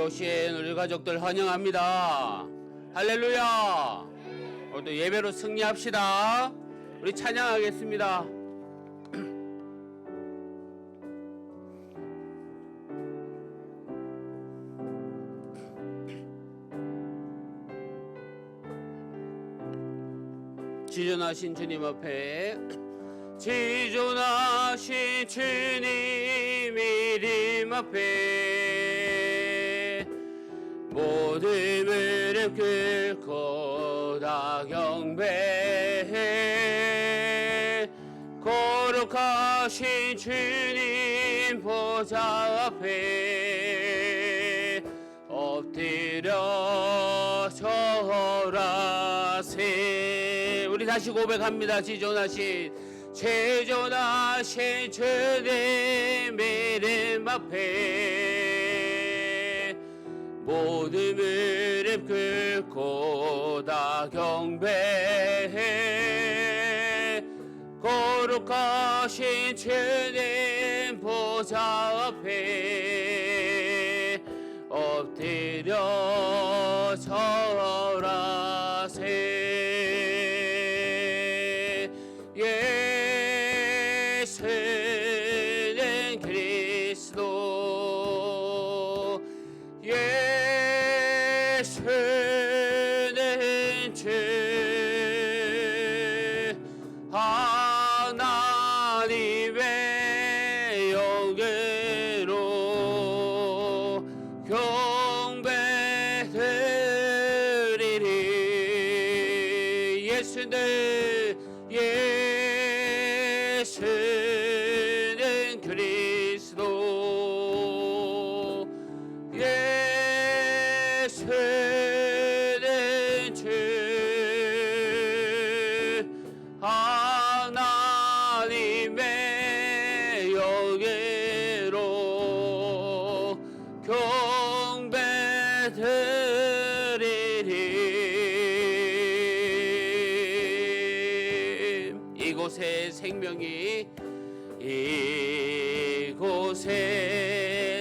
오신 우리 가족들 환영합니다. 할렐루야. 오늘도 예배로 승리합시다. 우리 찬양하겠습니다. 지존하신 주님 앞에, 지존하신 주님 이름 앞에 모든 무릎 꿇고 다 경배해. 거룩하신 주님 보좌 앞에 엎드려 절하세. 우리 다시 고백합니다. 지존하신 주님 이름 앞에 모든 무릎 꿇고 다 경배해. 거룩하신 주님 보좌 앞에 엎드려 절하세. 예수는 그리스도, 예수는 주, 하나님의 영으로 경배드리리. 예수는 그리스도, 예수는 주, 하나님의 영예로 경배드리리. 이곳에 생명이, 이곳에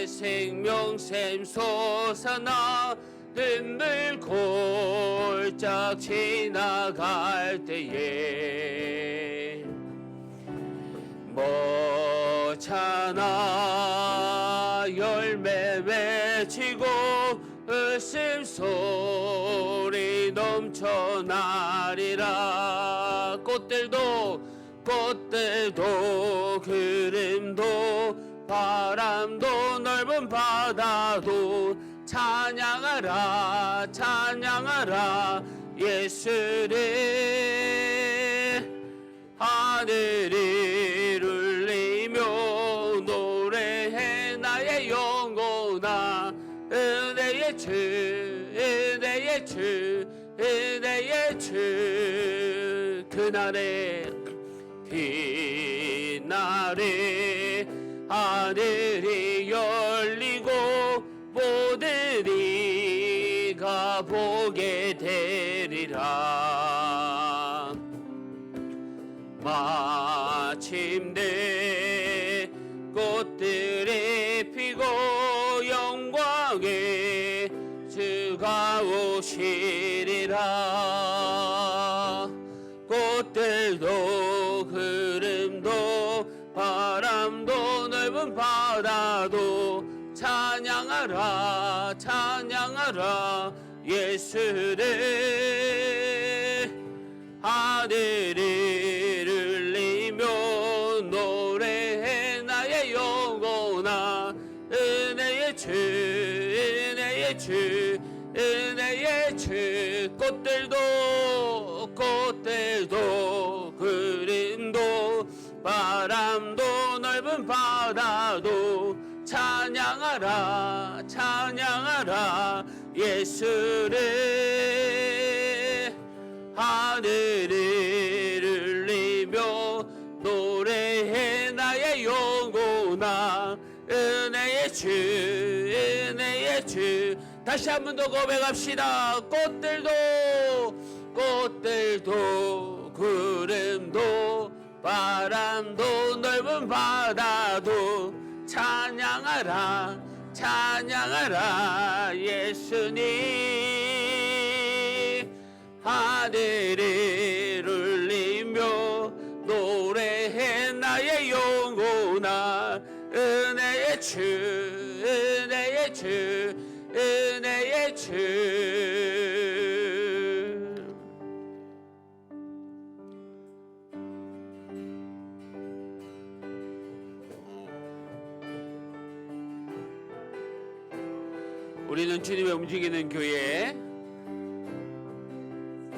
생명샘 솟아나 눈물 골짝 지나갈 때에 멋잖아 열매 맺히고 웃음소리 넘쳐나리라. 꽃들도 구름도 바람도 넓은 바다도 찬양하라 찬양하라 예수를. 하늘이 울리며 노래해 나의 영혼아. 은혜의 주 은혜의 주 은혜의 주. 그날에 빛날에 하늘이 열리고 모든 이가 보게 되리라. 마침내 꽃들이 피고 영광의 주가 오시리라. 꽃들도 구름도 바람도 넓은 바다도 찬양하라 찬양하라 예수를. 하늘을 울리며 노래해 나의 영혼아. 은혜의 주 은혜의 주 은혜의 주. 꽃들도 구름도 바람도 넓은 바다도 찬양하라 찬양하라 예수를. 하늘을 울리며 노래해 나의 영혼아. 은혜의 주 은혜의 주. 다시 한 번 더 고백합시다. 꽃들도 구름도 바람도 넓은 바다도 찬양하라 찬양하라 예수님. 하늘을 울리며 노래해 나의 영혼아. 은혜의 주 은혜의 주 은혜의 주. 우리는 주님의 움직이는 교회,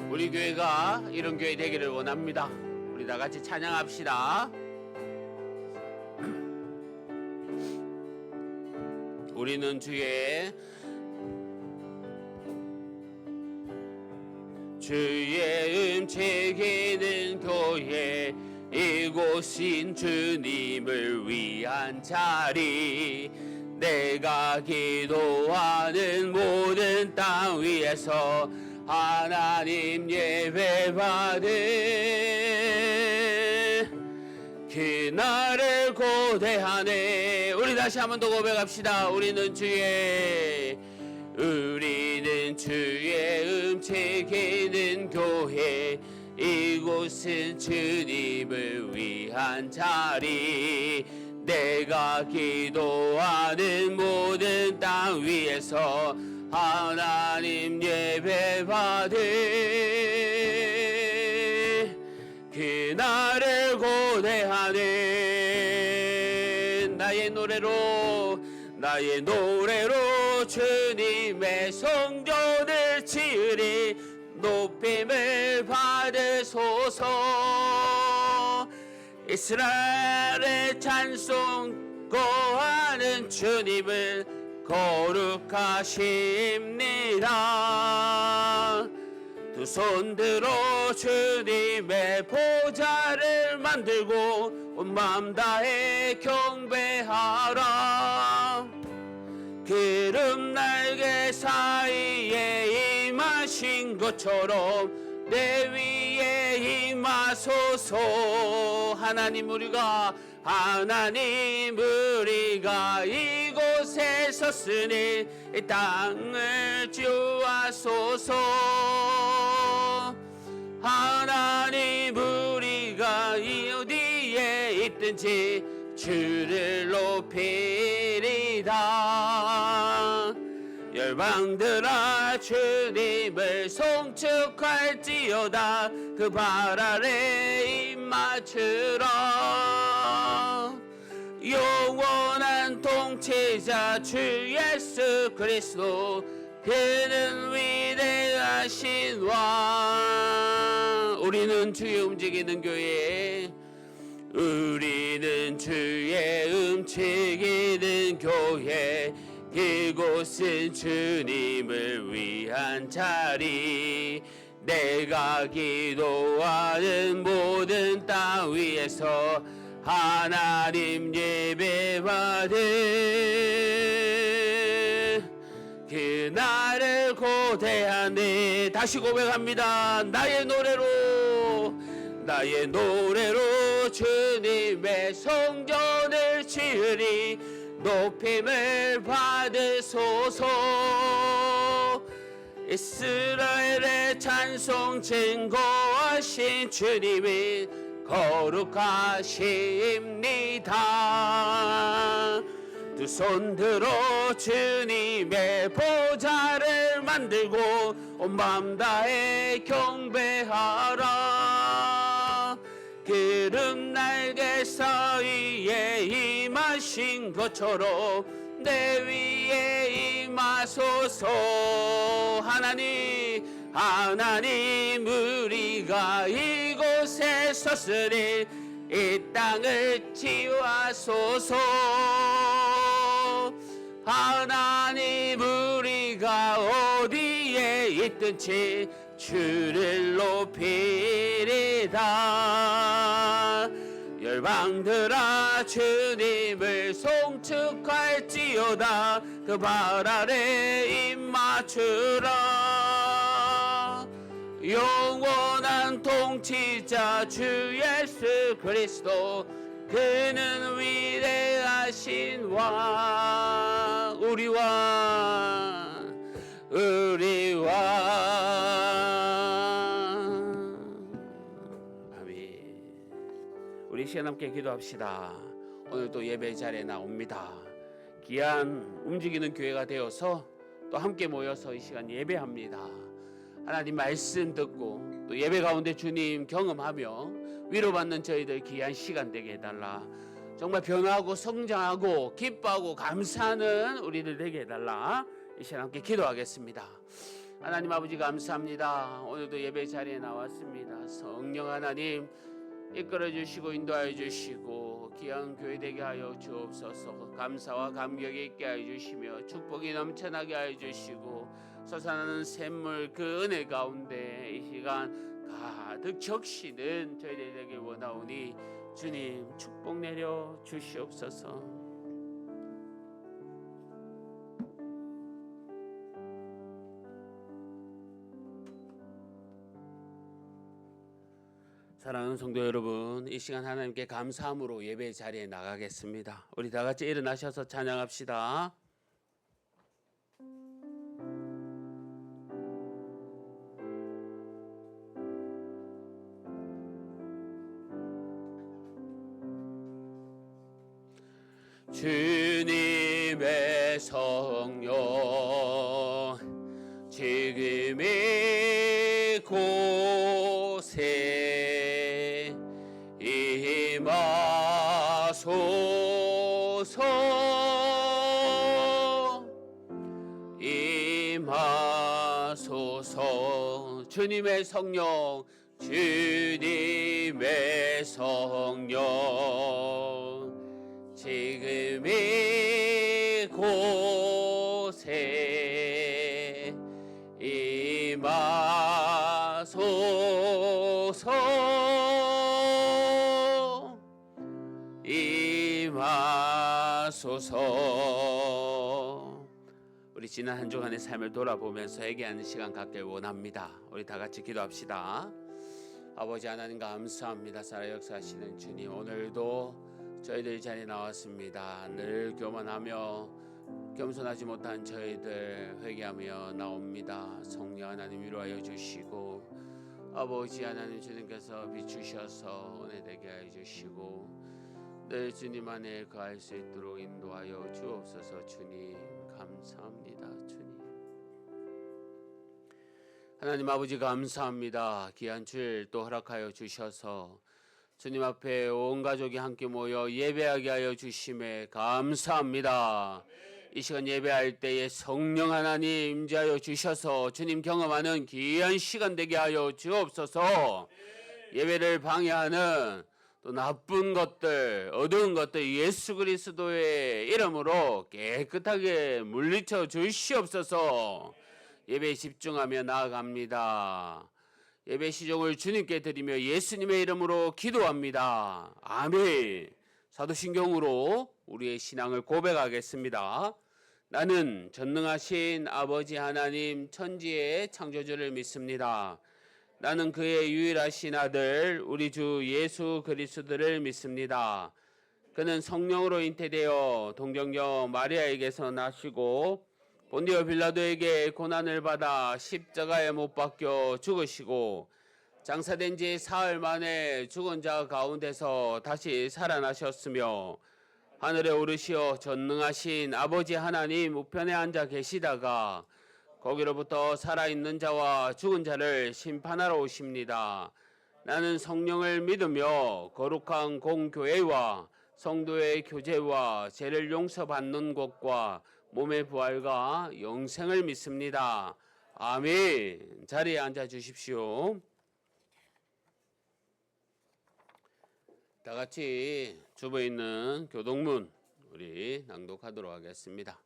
우리 교회가 이런 교회 되기를 원합니다. 우리 다 같이 찬양합시다. 우리는 주의 음체기는 교회, 이곳인 주님을 위한 자리. 내가 기도하는 모든 땅 위에서 하나님 예배받은 그날을 고대하네. 우리 다시 한 번 더 고백합시다. 우리는 주의 음체기는 교회, 이곳은 주님을 위한 자리. 내가 기도하는 모든 땅 위에서 하나님 예배받은 그날을 고대하는 나의 노래로 주님의 성전을 지으리. 높임을 받으소서. 이스라엘의 찬송 거하는 주님을 거룩하십니다. 두 손 들어 주님의 보좌를 만들고 온 마음 다해 경배하라. 기름 날개 사이에 임하신 것처럼 내 위에 임하소서. 하나님 우리가 이곳에 섰으니 이 땅을 지우소서. 하나님 우리가 어디에 있든지 주를 높이리다. 열방들아 주님을 송축할지어다. 그 발 아래 입 맞추라. 영원한 통치자 주 예수 그리스도, 그는 위대하신 왕. 우리는 주의 움직이는 교회, 우리는 주의 움직이는 교회, 이곳은 주님을 위한 자리. 내가 기도하는 모든 땅 위에서 하나님 예배받은 그날을 고대하네. 다시 고백합니다. 나의 노래로 주님의 성전을 지으리. 높임을 받으소서. 이스라엘의 찬송 증거하신 주님이 거룩하십니다. 두 손 들어 주님의 보좌를 만들고 온 마음 다해 경배하라. 기름 날개 사이에 임하신 것처럼 내 위에 임하소서. 하나님 우리가 이곳에 섰으니 이 땅을 지우소서. 하나님 우리가 어디에 있든지 주를 높이리다. 열방들아 주님을 송축할지어다. 그 발 아래 입 맞추라. 영원한 통치자 주 예수 그리스도, 그는 위대하신 왕, 우리 왕, 우리 왕. 아멘. 우리 시간 함께 기도합시다. 오늘 또 예배 자리에 나옵니다. 귀한 움직이는 교회가 되어서 또 함께 모여서 이 시간 예배합니다. 하나님 말씀 듣고 또 예배 가운데 주님 경험하며 위로받는 저희들 귀한 시간 되게 해달라. 정말 변화하고 성장하고 기뻐하고 감사하는 우리들 되게 해달라. 이 시간 함께 기도하겠습니다. 하나님 아버지 감사합니다. 오늘도 예배 자리에 나왔습니다. 성령 하나님 이끌어 주시고 인도하여 주시고 귀한 교회 되게 하여 주옵소서. 감사와 감격이 있게 하여 주시며 축복이 넘쳐나게 하여 주시고 솟아나는 샘물 그 은혜 가운데 이 시간 가득 적시는 저희들이 되길 원하오니 주님 축복 내려 주시옵소서. 사랑하는 성도 여러분, 이 시간 하나님께 감사함으로 예배 자리에 나가겠습니다. 우리 다 같이 일어나셔서 찬양합시다. 주님의 성령 지금 이 곳에 임하소서. 주님의 성령 주님의 성령 지금 이곳에 임하소서. 우리 지난 한 주간의 삶을 돌아보면서 회개하는 시간 갖길 원합니다. 우리 다 같이 기도합시다. 아버지 하나님 감사합니다. 살아 역사하시는 주님, 오늘도 저희들 자리에 나왔습니다. 늘 교만하며 겸손하지 못한 저희들 회개하며 나옵니다. 성령 하나님 위로하여 주시고 아버지 하나님 주님께서 비추셔서 은혜 되게 하여 주시고 늘 주님 안에 거할 수 있도록 인도하여 주옵소서. 주님 감사합니다. 주님 하나님 아버지 감사합니다. 귀한 주일 또 허락하여 주셔서 주님 앞에 온 가족이 함께 모여 예배하게 하여 주심에 감사합니다. 이 시간 예배할 때에 성령 하나님 임재하여 주셔서 주님 경험하는 귀한 시간 되게 하여 주옵소서. 예배를 방해하는 또 나쁜 것들, 어두운 것들 예수 그리스도의 이름으로 깨끗하게 물리쳐 주시옵소서. 예배에 집중하며 나아갑니다. 예배 시종을 주님께 드리며 예수님의 이름으로 기도합니다. 아멘. 사도신경으로 우리의 신앙을 고백하겠습니다. 나는 전능하신 아버지 하나님 천지의 창조주를 믿습니다. 나는 그의 유일하신 아들 우리 주 예수 그리스도를 믿습니다. 그는 성령으로 잉태되어 동정녀 마리아에게서 나시고 본디오 빌라도에게 고난을 받아 십자가에 못 박혀 죽으시고 장사된 지 사흘 만에 죽은 자 가운데서 다시 살아나셨으며 하늘에 오르시어 전능하신 아버지 하나님 우편에 앉아 계시다가 거기로부터 살아있는 자와 죽은 자를 심판하러 오십니다. 나는 성령을 믿으며 거룩한 공교회와 성도의 교제와 죄를 용서받는 것과 몸의 부활과 영생을 믿습니다. 아멘. 자리에 앉아 주십시오. 다 같이 주부에 있는 교동문 우리 낭독하도록 하겠습니다.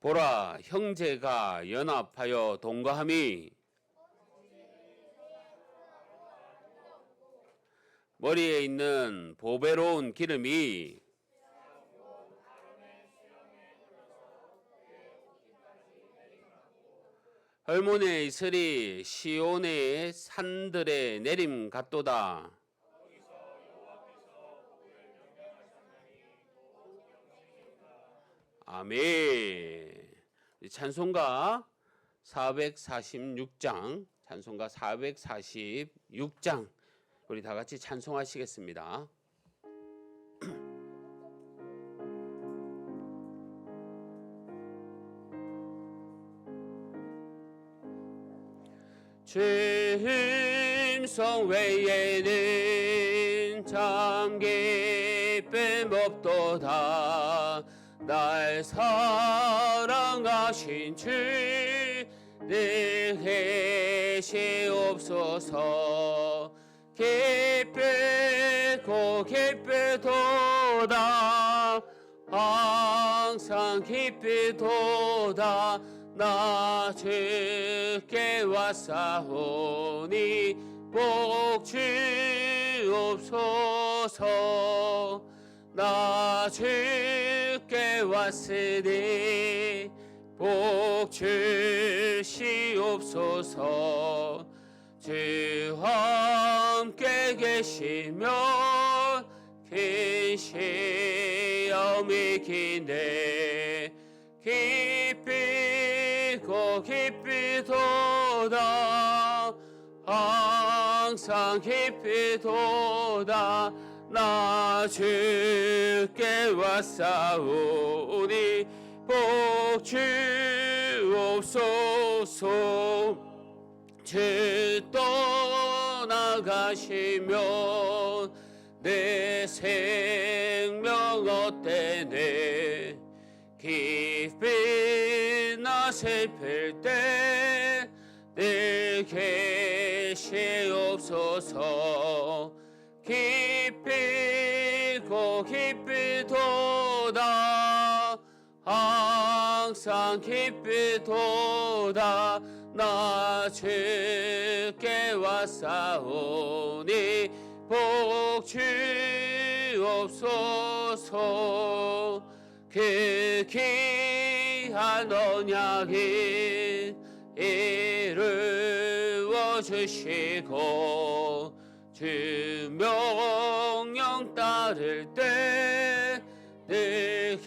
보라, 형제가 연합하여 동거함이 머리에 있는 보배로운 기름이 헐몬의 이슬이 시온의 산들에 내림 같도다. 아멘. 찬송가 446장, 찬송가 446장 우리 다 같이 찬송하시겠습니다. 주임성 외에는 참 기쁨 없도다. 날 사랑하신 주 늘 계시옵소서. 기쁘고 기쁘도다. 항상 기쁘도다. 나 주께 왔사오니 복 주옵소서. 나 주께 왔으니 복 주시옵소서. 주와 함께 계시면 긴 시험이 긴데 기쁘고 기쁘도다. 항상 기쁘도다. 나 주께 왔사오니 복 주옵소서. 주 떠나가시면 내 생명 어때네. 기쁘나 슬플 때 늘 계시옵소서. 기쁘고 기쁘도다. 항상 기쁘도다. 나 주께 왔사오니 복 주옵소서. 그 귀한 언약이 이루어 주시고 주 명령 따를 때 늘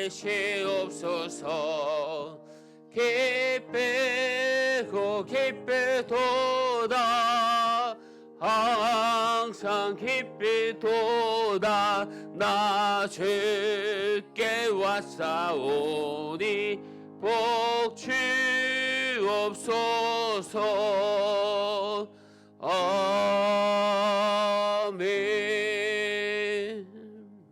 계시옵소서. 기쁘고 기쁘도다. 항상 기쁘도다. 나 주께 왔사오니 복 주옵소서. 아멘.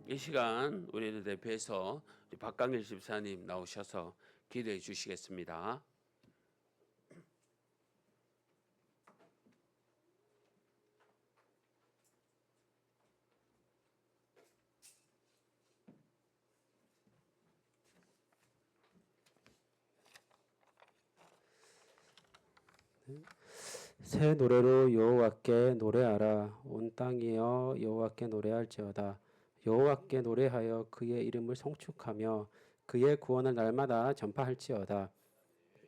이 시간 우리를 대표해서 우리 박강일 집사님 나오셔서 기도해 주시겠습니다. 새 노래로 여호와께 노래하라. 온 땅이여 여호와께 노래할지어다. 여호와께 노래하여 그의 이름을 송축하며 그의 구원을 날마다 전파할지어다.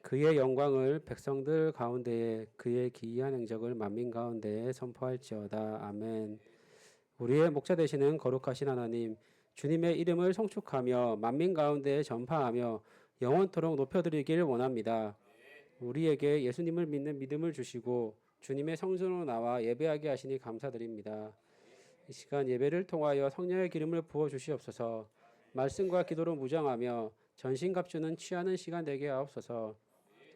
그의 영광을 백성들 가운데에 그의 기이한 행적을 만민 가운데에 선포할지어다. 아멘. 우리의 목자 되시는 거룩하신 하나님, 주님의 이름을 송축하며 만민 가운데에 전파하며 영원토록 높여드리길 원합니다. 우리에게 예수님을 믿는 믿음을 주시고 주님의 성전으로 나와 예배하게 하시니 감사드립니다. 이 시간 예배를 통하여 성령의 기름을 부어 주시옵소서. 말씀과 기도로 무장하며 전신갑주는 취하는 시간 되게 하옵소서.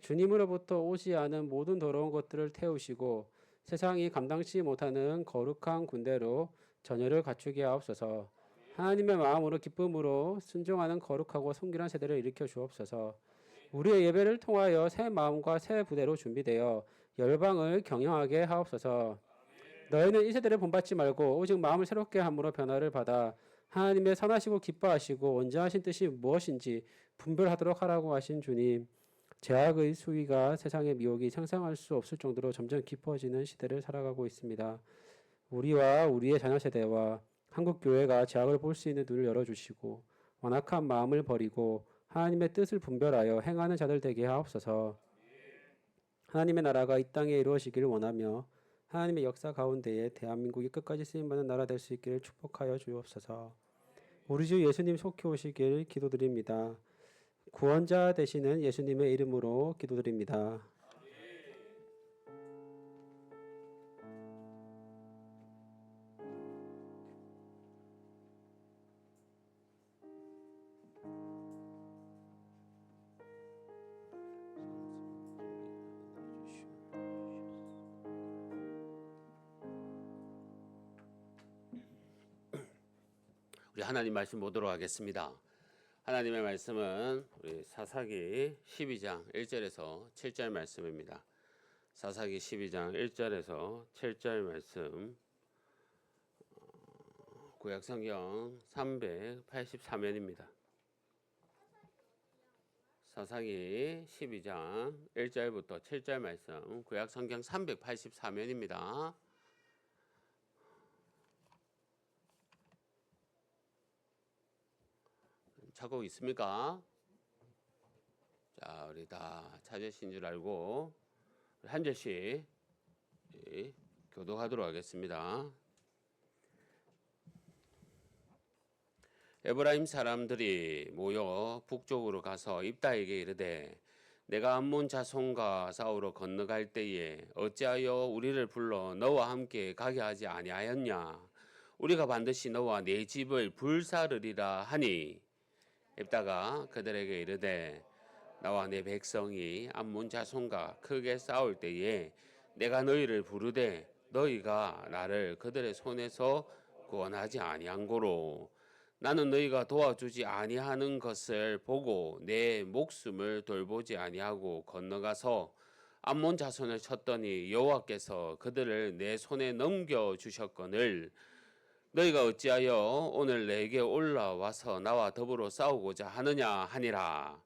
주님으로부터 오지 않은 모든 더러운 것들을 태우시고 세상이 감당치 못하는 거룩한 군대로 전열을 갖추게 하옵소서. 하나님의 마음으로 기쁨으로 순종하는 거룩하고 성결한 세대를 일으켜 주옵소서. 우리의 예배를 통하여 새 마음과 새 부대로 준비되어 열방을 경영하게 하옵소서. 너희는 이 세대를 본받지 말고 오직 마음을 새롭게 함으로 변화를 받아 하나님의 선하시고 기뻐하시고 온전하신 뜻이 무엇인지 분별하도록 하라고 하신 주님, 죄악의 수위가 세상의 미혹이 상상할 수 없을 정도로 점점 깊어지는 시대를 살아가고 있습니다. 우리와 우리의 자녀 세대와 한국 교회가 죄악을 볼 수 있는 눈을 열어주시고 완악한 마음을 버리고 하나님의 뜻을 분별하여 행하는 자들 되게 하옵소서. 하나님의 나라가 이 땅에 이루어지기를 원하며 하나님의 역사 가운데에 대한민국이 끝까지 쓰임받는 나라 될 수 있기를 축복하여 주옵소서. 우리 주 예수님 속히 오시길 기도드립니다. 구원자 되시는 예수님의 이름으로 기도드립니다. 우리 하나님 말씀 보도록 하겠습니다. 하나님의 말씀은 우리 사사기 12장 1절에서 7절 말씀입니다. 사사기 12장 1절에서 7절 말씀, 구약성경 384면입니다. 사사기 12장 1절부터 7절 말씀, 구약성경 384면입니다. 찾고 있습니까? 자, 우리 다 찾으신 줄 알고 한 절씩 교독하도록 하겠습니다. 에브라임 사람들이 모여 북쪽으로 가서 입다에게 이르되 내가 암몬 자손과 싸우러 건너갈 때에 어찌하여 우리를 불러 너와 함께 가게 하지 아니하였냐? 우리가 반드시 너와 네 집을 불사르리라 하니 입다가 그들에게 이르되 나와 내 백성이 암몬 자손과 크게 싸울 때에 내가 너희를 부르되 너희가 나를 그들의 손에서 구원하지 아니한고로 나는 너희가 도와주지 아니하는 것을 보고 내 목숨을 돌보지 아니하고 건너가서 암몬 자손을 쳤더니 여호와께서 그들을 내 손에 넘겨 주셨거늘 너희가 어찌하여 오늘 내게 올라와서 나와 더불어 싸우고자 하느냐 하니라.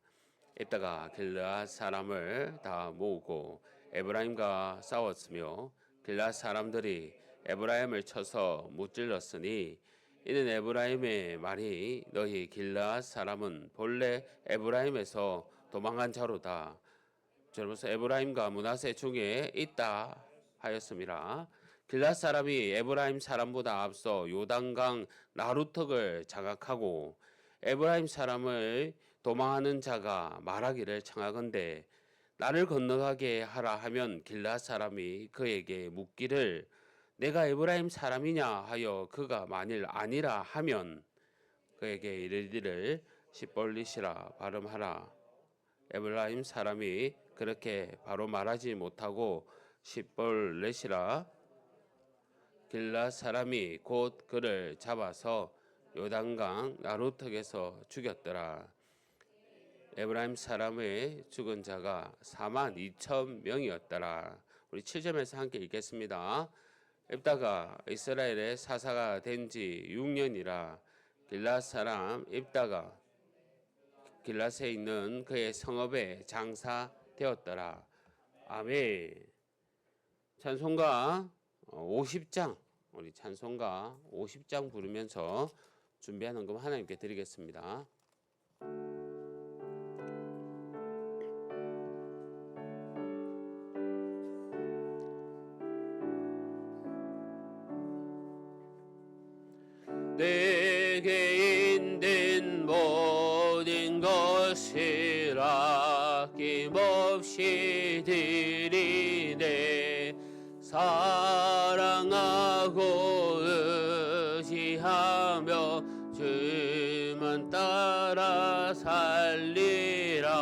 입다가 길르앗 사람을 다 모으고 에브라임과 싸웠으며 길르앗 사람들이 에브라임을 쳐서 무찔렀으니 이는 에브라임의 말이 너희 길르앗 사람은 본래 에브라임에서 도망한 자로다. 저로서 에브라임과 므낫세 중에 있다 하였음이라. 길앗 사람이 에브라임 사람보다 앞서 요단강 나루턱을 장악하고 에브라임 사람을 도망하는 자가 말하기를 청하건대 나를 건너가게 하라 하면 길앗 사람이 그에게 묻기를 내가 에브라임 사람이냐 하여 그가 만일 아니라 하면 그에게 이르기를 십볼릿이라 발음하라. 에브라임 사람이 그렇게 바로 말하지 못하고 십볼렛이라 길앗 사람이 곧 그를 잡아서 요단강 나루턱에서 죽였더라. 에브라임 사람의 죽은 자가 42,000명이었더라. 우리 7절에서 함께 읽겠습니다. 입다가 이스라엘의 사사가 된 지 6년이라 길앗 사람 입다가 길앗에 있는 그의 성읍에 장사되었더라. 아멘. 찬송가 50장, 우리 찬송가 50장 부르면서 준비한 헌금 하나님께 드리겠습니다. 내게 있는 모든 것을 아낌없이 드리네 사랑하고 의지하며 주만 따라 살리라.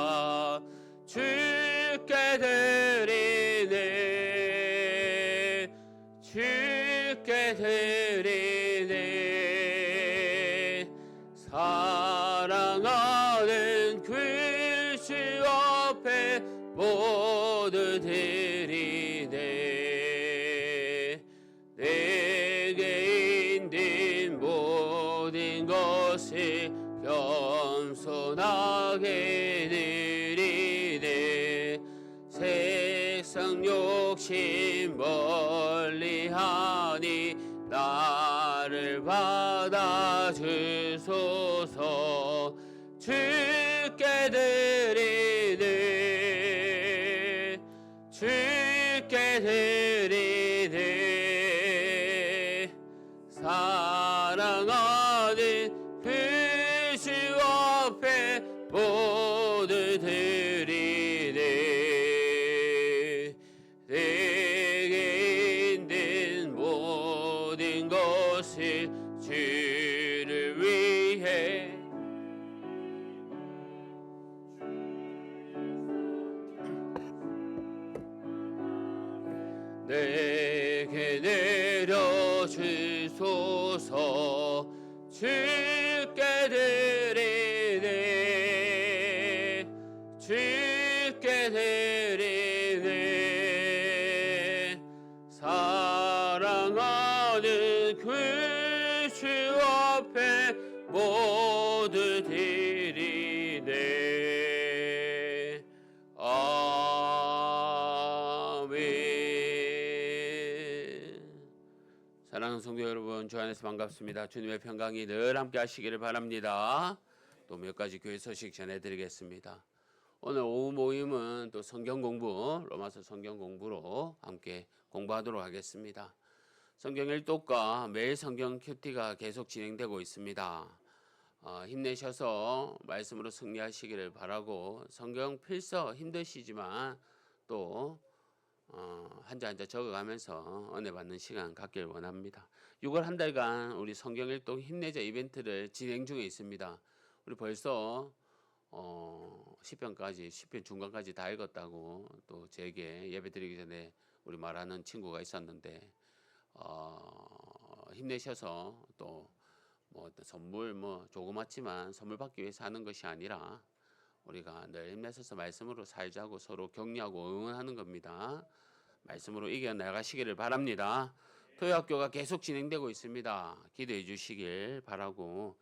주께 드리네 주께 드리네 사랑하는 그리스도 앞에 모두 드리네. 내게 있는 모든 것을 겸손하게 드리네. 세상 욕심 멀리하니 나를 받아주소서. 주께 드리네 주께 드리네 사랑하는 그 내게 내려주소서. 주께 드리네, 주께 드리네. 사랑하는 그 주 앞에 모두 드리네. 아멘. 사랑하는 성도 여러분, 주 안에서 반갑습니다. 주님의 평강이 늘 함께 하시기를 바랍니다. 또 몇 가지 교회 소식 전해드리겠습니다. 오늘 오후 모임은 또 성경 공부, 로마서 성경 공부로 함께 공부하도록 하겠습니다. 성경 일독과 매일 성경 큐티가 계속 진행되고 있습니다. 힘내셔서 말씀으로 승리하시기를 바라고, 성경 필서 힘드시지만 또 한자 한자 적어가면서 은혜 받는 시간 갖길 원합니다. 6월 한 달간 우리 성경 일독 힘내자 이벤트를 진행 중에 있습니다. 우리 벌써 10편까지 중간까지 다 읽었다고 또 제게 예배드리기 전에 우리 말하는 친구가 있었는데, 힘내셔서 또 뭐 선물 조그맣지만 선물 받기 위해서 하는 것이 아니라 우리가 늘 힘내셔서 말씀으로 살자고 서로 격려하고 응원하는 겁니다. 말씀으로 이겨나가시기를 바랍니다. 토요학교가 계속 진행되고 있습니다. 기도해 주시길 바라고,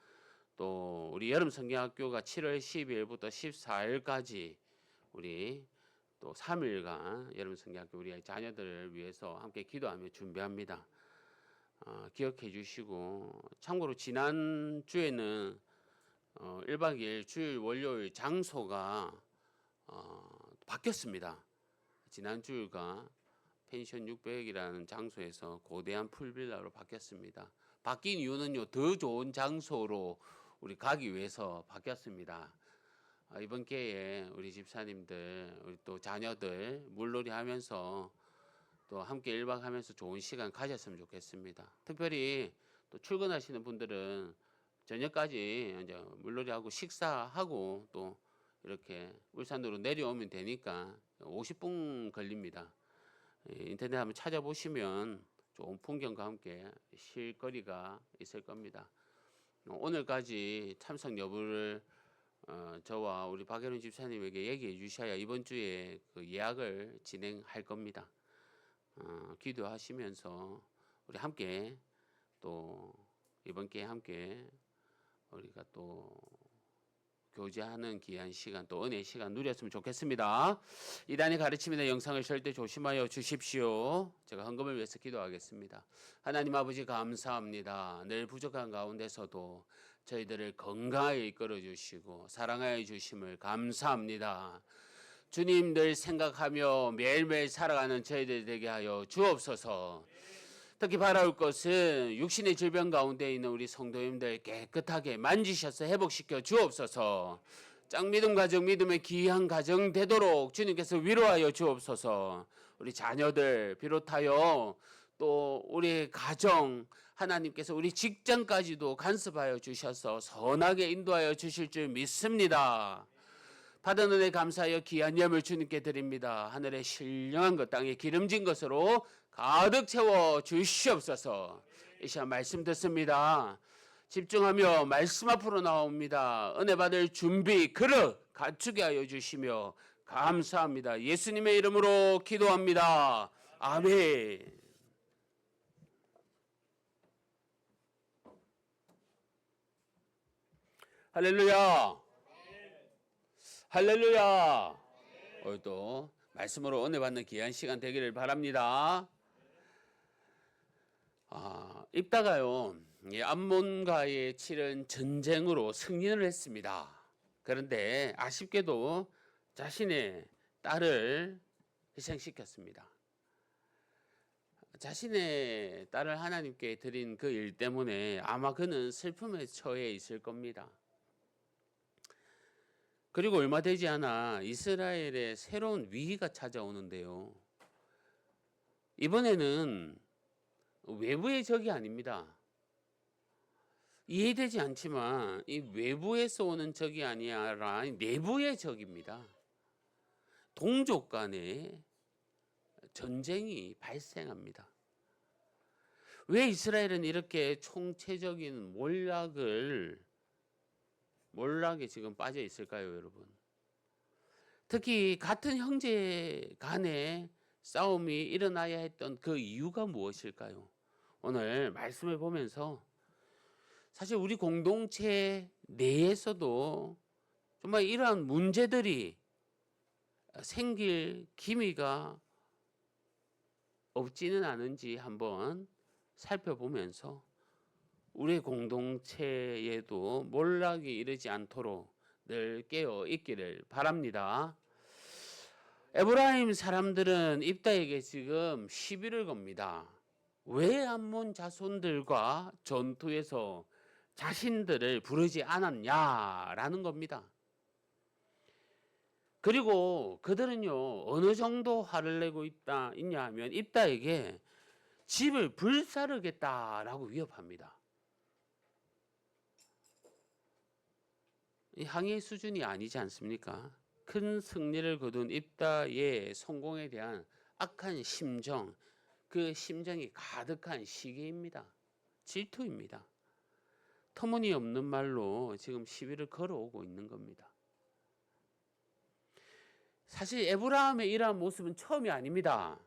또 우리 여름 성경학교가 7월 12일부터 14일까지 우리 또 3일간 여름 성경학교 우리 자녀들을 위해서 함께 기도하며 준비합니다. 기억해 주시고, 참고로 지난주에는 1박 2일 주일 월요일 장소가 바뀌었습니다. 지난주가 펜션 600이라는 장소에서 고대한 풀빌라로 바뀌었습니다. 바뀐 이유는요, 더 좋은 장소로 우리 가기 위해서 바뀌었습니다. 이번 기회에 우리 집사님들, 우리 또 자녀들 물놀이 하면서 또 함께 1박 하면서 좋은 시간 가졌으면 좋겠습니다. 특별히 또 출근하시는 분들은 저녁까지 이제 물놀이하고 식사하고 또 이렇게 울산으로 내려오면 되니까 50분 걸립니다. 인터넷 한번 찾아보시면 좋은 풍경과 함께 쉴 거리가 있을 겁니다. 오늘까지 참석 여부를 저와 우리 박예론 집사님에게 얘기해 주셔야 이번 주에 그 예약을 진행할 겁니다. 기도하시면서 우리 함께 또 이번 기회에 함께 우리가 또 교제하는 귀한 시간, 또 은혜의 시간 누렸으면 좋겠습니다. 이단의 가르침이나 영상을 절대 조심하여 주십시오. 제가 헌금을 위해서 기도하겠습니다. 하나님 아버지 감사합니다. 늘 부족한 가운데서도 저희들을 건강하게 이끌어 주시고 사랑하여 주심을 감사합니다. 주님 늘 생각하며 매일매일 살아가는 저희들 되게 하여 주옵소서. 특히 바라올 것은 육신의 질병 가운데 있는 우리 성도님들 깨끗하게 만지셔서 회복시켜 주옵소서. 짱믿음 가정, 믿음의 귀한 가정 되도록 주님께서 위로하여 주옵소서. 우리 자녀들 비롯하여 또 우리 가정, 하나님께서 우리 직장까지도 간섭하여 주셔서 선하게 인도하여 주실 줄 믿습니다. 받은 은혜 감사하여 귀한 예물 주님께 드립니다. 하늘의 신령한 것, 땅에 기름진 것으로 가득 채워 주시옵소서. 이 시간 말씀 듣습니다. 집중하며 말씀 앞으로 나옵니다. 은혜 받을 준비 그릇 갖추게 하여 주시며 감사합니다. 예수님의 이름으로 기도합니다. 아멘. 할렐루야. 할렐루야. 오늘도 말씀으로 은혜 받는 귀한 시간 되기를 바랍니다. 입다가요, 암몬과의 치른 전쟁으로 승리를 했습니다. 그런데 아쉽게도 자신의 딸을 희생시켰습니다. 자신의 딸을 하나님께 드린 그 일 때문에 아마 그는 슬픔에 처해 있을 겁니다. 그리고 얼마 되지 않아 이스라엘에 새로운 위기가 찾아오는데요. 이번에는 외부의 적이 아닙니다. 이해되지 않지만 이 외부에서 오는 적이 아니라 내부의 적입니다. 동족 간의 전쟁이 발생합니다. 왜 이스라엘은 이렇게 총체적인 몰락에 지금 빠져 있을까요, 여러분? 특히 같은 형제 간의 싸움이 일어나야 했던 그 이유가 무엇일까요? 오늘 말씀을 보면서 사실 우리 공동체 내에서도 정말 이러한 문제들이 생길 기미가 없지는 않은지 한번 살펴보면서 우리 공동체에도 몰락이 이르지 않도록 늘 깨어 있기를 바랍니다. 에브라임 사람들은 입다에게 지금 시비를 겁니다. 왜 암몬 자손들과 전투에서 자신들을 부르지 않았냐라는 겁니다. 그리고 그들은요, 어느 정도 화를 내고 있냐 하면 입다에게 집을 불사르겠다라고 위협합니다. 이 항의 수준이 아니지 않습니까? 큰 승리를 거둔 입다의 성공에 대한 악한 심정, 그 심정이 가득한 시기입니다. 질투입니다. 터무니없는 말로 지금 시비를 걸어오고 있는 겁니다. 사실 에브라임의 이러한 모습은 처음이 아닙니다.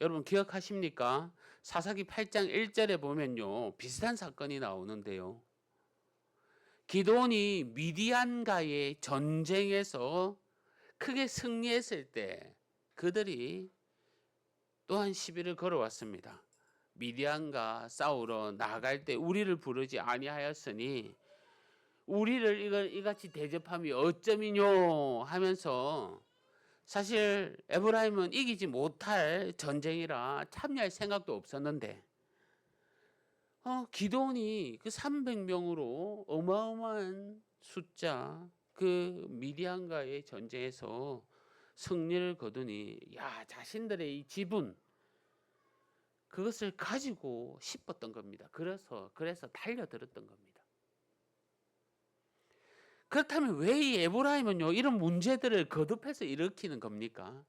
여러분 기억하십니까? 사사기 8장 1절에 보면요, 비슷한 사건이 나오는데요. 기드온이 미디안과의 전쟁에서 크게 승리했을 때 그들이 또한 시비를 걸어왔습니다. 미디안과 싸우러 나갈 때 우리를 부르지 아니하였으니 우리를 이같이 대접함이 어쩌미뇨 하면서, 사실 에브라임은 이기지 못할 전쟁이라 참여할 생각도 없었는데 기드온이 그 300명으로 어마어마한 숫자 그 미디안과의 전쟁에서 승리를 거두니 자신들의 이 지분 그것을 가지고 싶었던 겁니다. 그래서 달려들었던 겁니다. 그렇다면 왜 이 에브라임은요 이런 문제들을 거듭해서 일으키는 겁니까?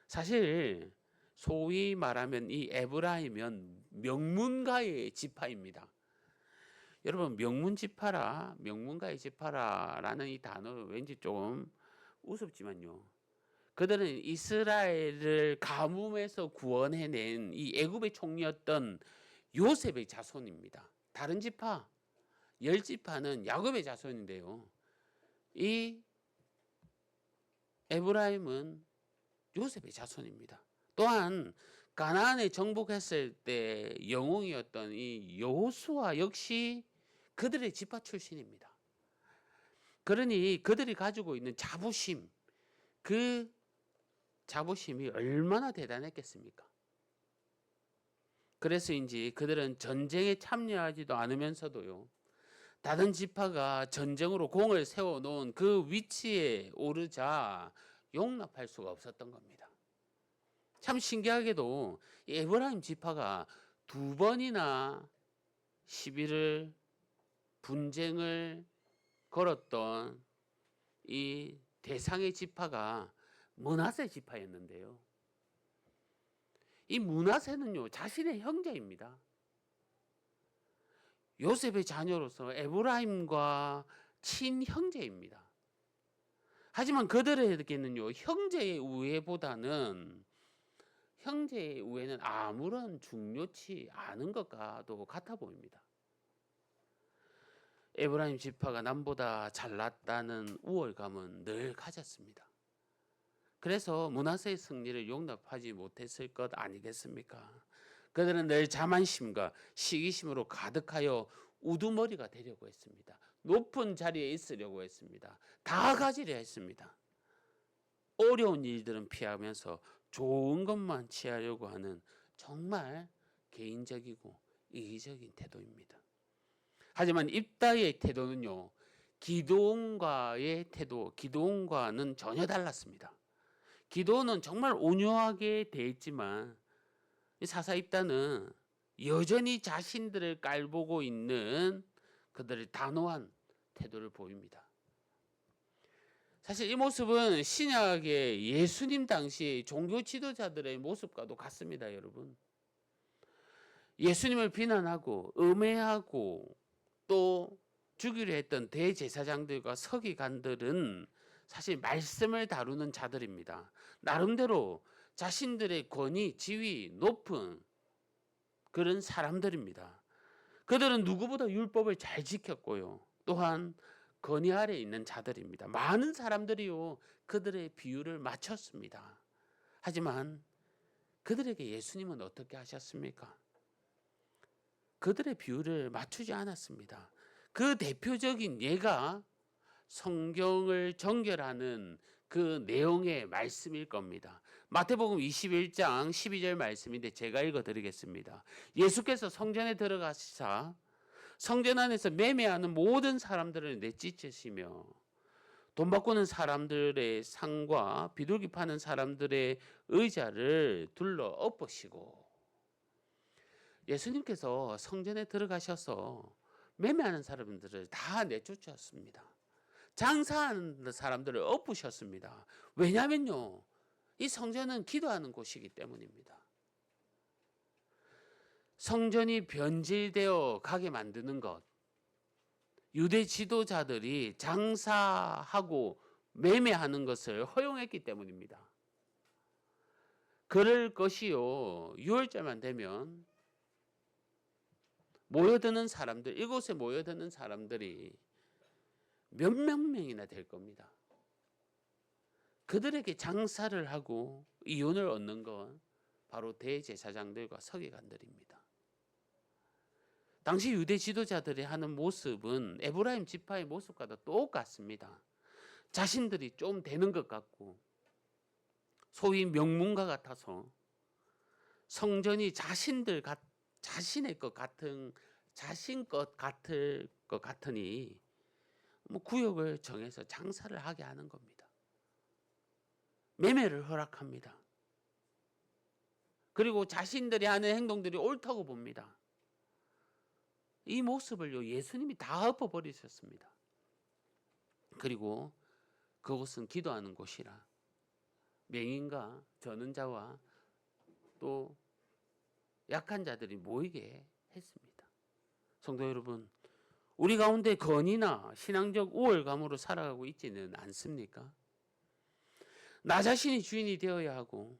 사실 소위 말하면 이 에브라임은 명문가의 지파입니다. 여러분 명문가의 지파라는 이 단어 왠지 좀 우습지만요, 그들은 이스라엘을 가뭄에서 구원해낸 이 애굽의 총리였던 요셉의 자손입니다. 다른 지파 10지파는 야곱의 자손인데요, 이 에브라임은 요셉의 자손입니다. 또한 가나안에 정복했을 때 영웅이었던 이 여호수아 역시 그들의 지파 출신입니다. 그러니 그들이 가지고 있는 자부심, 그 자부심이 얼마나 대단했겠습니까? 그래서인지 그들은 전쟁에 참여하지도 않으면서도요, 다른 지파가 전쟁으로 공을 세워놓은 그 위치에 오르자 용납할 수가 없었던 겁니다. 참 신기하게도 이 에브라임 지파가 2번이나 시비를 분쟁을 걸었던 이 대상의 지파가 므낫세 지파였는데요, 이 므낫세는요 자신의 형제입니다. 요셉의 자녀로서 에브라임과 친형제입니다. 하지만 그들에게는요 형제의 우애는 아무런 중요치 않은 것과도 같아 보입니다. 에브라임 지파가 남보다 잘났다는 우월감은 늘 가졌습니다. 그래서 므낫세의 승리를 용납하지 못했을 것 아니겠습니까? 그들은 늘 자만심과 시기심으로 가득하여 우두머리가 되려고 했습니다. 높은 자리에 있으려고 했습니다. 다 가지려 했습니다. 어려운 일들은 피하면서 좋은 것만 취하려고 하는 정말 개인적이고 이기적인 태도입니다. 하지만 입다의 태도는요, 기드온과는 전혀 달랐습니다. 기드온은 정말 온유하게 대했지만 사사 입다는 여전히 자신들을 깔보고 있는 그들의 단호한 태도를 보입니다. 사실 이 모습은 신약의 예수님 당시 종교 지도자들의 모습과도 같습니다, 여러분. 예수님을 비난하고 음해하고 또 죽이려 했던 대제사장들과 서기관들은 사실 말씀을 다루는 자들입니다. 나름대로 자신들의 권위, 지위 높은 그런 사람들입니다. 그들은 누구보다 율법을 잘 지켰고요. 또한 권위 아래 있는 자들입니다. 많은 사람들이요 그들의 비유를 맞췄습니다. 하지만 그들에게 예수님은 어떻게 하셨습니까? 그들의 비유를 맞추지 않았습니다. 그 대표적인 예가 성경을 정결하는 그 내용의 말씀일 겁니다. 마태복음 21장 12절 말씀인데 제가 읽어드리겠습니다. 예수께서 성전에 들어가시사 성전 안에서 매매하는 모든 사람들을 내쫓으시며 돈 바꾸는 사람들의 상과 비둘기 파는 사람들의 의자를 둘러 엎으시고, 예수님께서 성전에 들어가셔서 매매하는 사람들을 다 내쫓으셨습니다. 장사하는 사람들을 엎으셨습니다. 왜냐면요, 이 성전은 기도하는 곳이기 때문입니다. 성전이 변질되어 가게 만드는 것, 유대 지도자들이 장사하고 매매하는 것을 허용했기 때문입니다. 그럴 것이요, 6월절만 되면 모여드는 사람들, 이곳에 모여드는 사람들이 몇몇 명이나 될 겁니다. 그들에게 장사를 하고 이윤을 얻는 건 바로 대제사장들과 서기관들입니다. 당시 유대 지도자들이 하는 모습은 에브라임 지파의 모습과도 똑같습니다. 자신들이 좀 되는 것 같고 소위 명문가 같아서 성전이 자신의 것 같은, 자신 것 같을 것 같으니 구역을 정해서 장사를 하게 하는 겁니다. 매매를 허락합니다. 그리고 자신들이 하는 행동들이 옳다고 봅니다. 이 모습을요, 예수님이 다 엎어버리셨습니다. 그리고 그곳은 기도하는 곳이라 맹인과 저는 자와 또 약한 자들이 모이게 했습니다. 성도 여러분, 우리 가운데 건의나 신앙적 우월감으로 살아가고 있지는 않습니까? 나 자신이 주인이 되어야 하고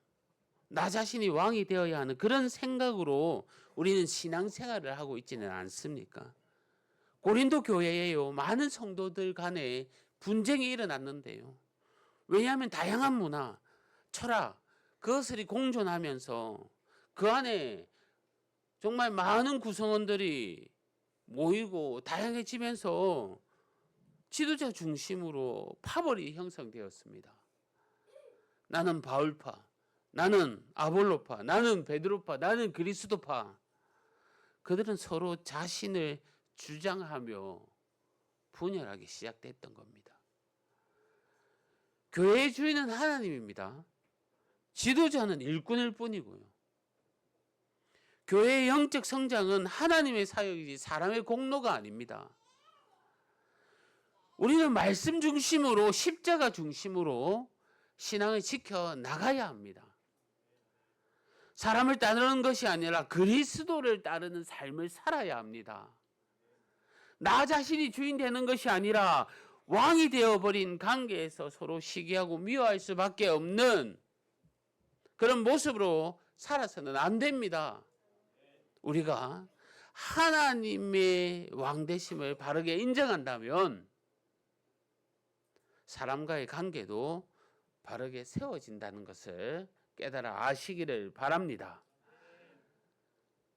나 자신이 왕이 되어야 하는 그런 생각으로 우리는 신앙생활을 하고 있지는 않습니까? 고린도 교회에요, 많은 성도들 간에 분쟁이 일어났는데요. 왜냐하면 다양한 문화, 철학, 그것들이 공존하면서 그 안에 정말 많은 구성원들이 모이고 다양해지면서 지도자 중심으로 파벌이 형성되었습니다. 나는 바울파, 나는 아볼로파, 나는 베드로파, 나는 그리스도파. 그들은 서로 자신을 주장하며 분열하기 시작됐던 겁니다. 교회의 주인은 하나님입니다. 지도자는 일꾼일 뿐이고요. 교회의 영적 성장은 하나님의 사역이지 사람의 공로가 아닙니다. 우리는 말씀 중심으로, 십자가 중심으로 신앙을 지켜 나가야 합니다. 사람을 따르는 것이 아니라 그리스도를 따르는 삶을 살아야 합니다. 나 자신이 주인 되는 것이 아니라 왕이 되어버린 관계에서 서로 시기하고 미워할 수밖에 없는 그런 모습으로 살아서는 안 됩니다. 우리가 하나님의 왕되심을 바르게 인정한다면 사람과의 관계도 바르게 세워진다는 것을 깨달아 아시기를 바랍니다.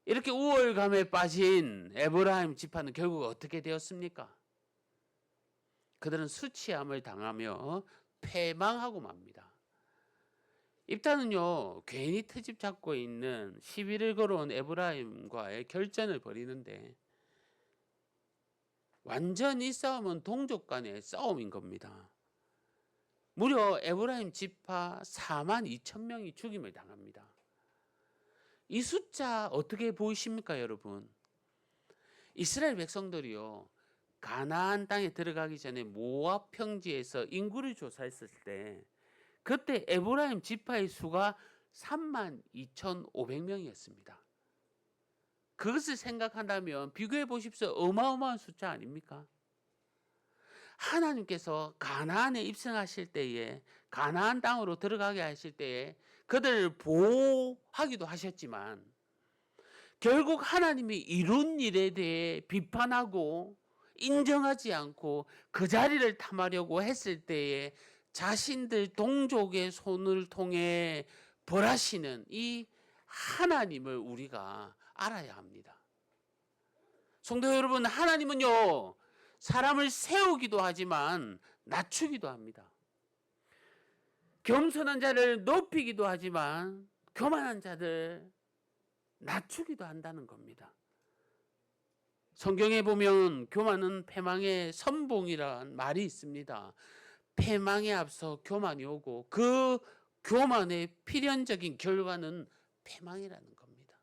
이렇게 우월감에 빠진 에브라임 지파는 결국 어떻게 되었습니까? 그들은 수치함을 당하며 패망하고 맙니다. 입다는요, 괜히 트집 잡고 있는 시비를 걸어온 에브라임과의 결전을 벌이는데 완전 이 싸움은 동족 간의 싸움인 겁니다. 무려 에브라임 지파 42,000명이 죽임을 당합니다. 이 숫자 어떻게 보이십니까, 여러분? 이스라엘 백성들이요, 가나안 땅에 들어가기 전에 모압 평지에서 인구를 조사했을 때 그때 에브라임 지파의 수가 32,500명이었습니다. 그것을 생각한다면 비교해 보십시오. 어마어마한 숫자 아닙니까? 하나님께서 가나안에 입성하실 때에 가나안 땅으로 들어가게 하실 때에 그들을 보호하기도 하셨지만 결국 하나님이 이룬 일에 대해 비판하고 인정하지 않고 그 자리를 탐하려고 했을 때에 자신들 동족의 손을 통해 벌하시는 이 하나님을 우리가 알아야 합니다. 성도 여러분, 하나님은요 사람을 세우기도 하지만 낮추기도 합니다. 겸손한 자를 높이기도 하지만 교만한 자들 낮추기도 한다는 겁니다. 성경에 보면 교만은 패망의 선봉이라는 말이 있습니다. 패망에 앞서 교만이 오고 그 교만의 필연적인 결과는 패망이라는 겁니다.